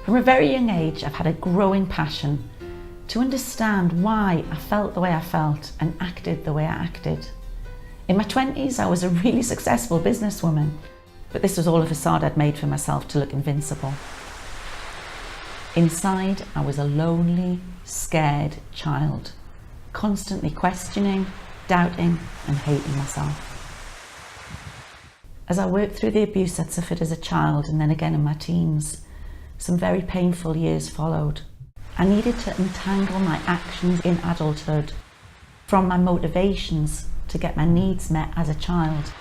From a very young age, I've had a growing passion to understand why I felt the way I felt and acted the way I acted. In my 20s, I was a really successful businesswoman, but this was all a facade I'd made for myself to look invincible. Inside, I was a lonely, scared child, constantly questioning, doubting, and hating myself. As I worked through the abuse I'd suffered as a child and then again in my teens, some very painful years followed. I needed to untangle my actions in adulthood from my motivations to get my needs met as a child,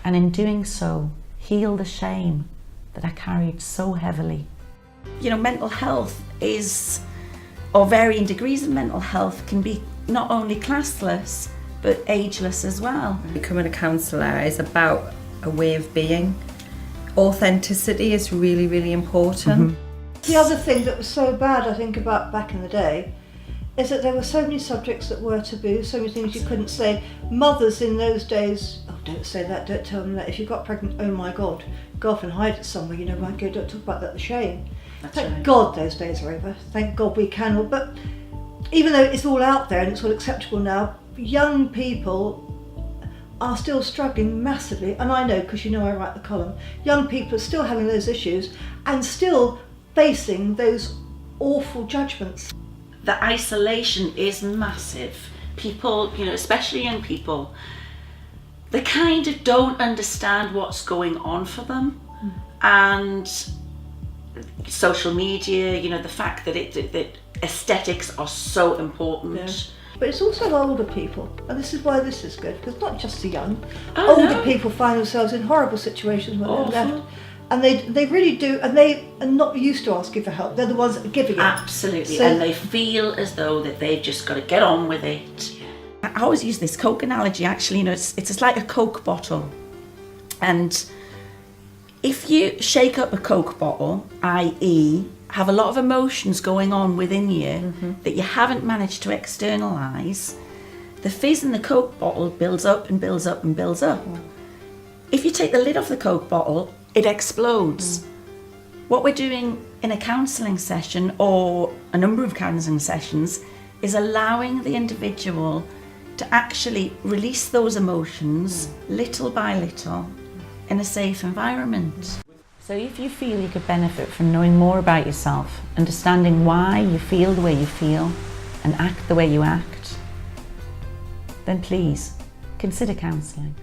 and in doing so, heal the shame that I carried so heavily. You know, mental health is, or varying degrees of mental health can be not only classless, but ageless as well. Becoming a counsellor is about a way of being. Authenticity is really, really important. The other thing that was so bad, I think, about back in the day is that there were so many subjects that were taboo, so many things you couldn't say. Mothers in those days, oh, don't say that, don't tell them that. If you got pregnant, oh my God, go off and hide it somewhere, you know, right, go, don't talk about that, the shame. Thank God those days are over. Thank God we can all. But even though it's all out there and it's all acceptable now, young people are still struggling massively, and I know because you know I write the column, young people are still having those issues and still facing those awful judgments. The isolation is massive. People, you know, especially young people, they kind of don't understand what's going on for them. And social media, you know, the fact that that aesthetics are so important. Yeah. But it's also older people, and this is why this is good, because not just the young. Oh, older no. people find themselves in horrible situations when Awful. they're left. And they really do, and they are not used to asking for help. They're the ones that are giving it. Absolutely, So, and they feel as though that they've just got to get on with it. I always use this Coke analogy, actually. You know, it's just like a Coke bottle. And if you shake up a Coke bottle, i.e. have a lot of emotions going on within you that you haven't managed to externalise, the fizz in the Coke bottle builds up and builds up and builds up. If you take the lid off the Coke bottle, it explodes. What we're doing in a counselling session, or a number of counselling sessions, is allowing the individual to actually release those emotions little by little in a safe environment. So if you feel you could benefit from knowing more about yourself, understanding why you feel the way you feel and act the way you act, then please consider counselling.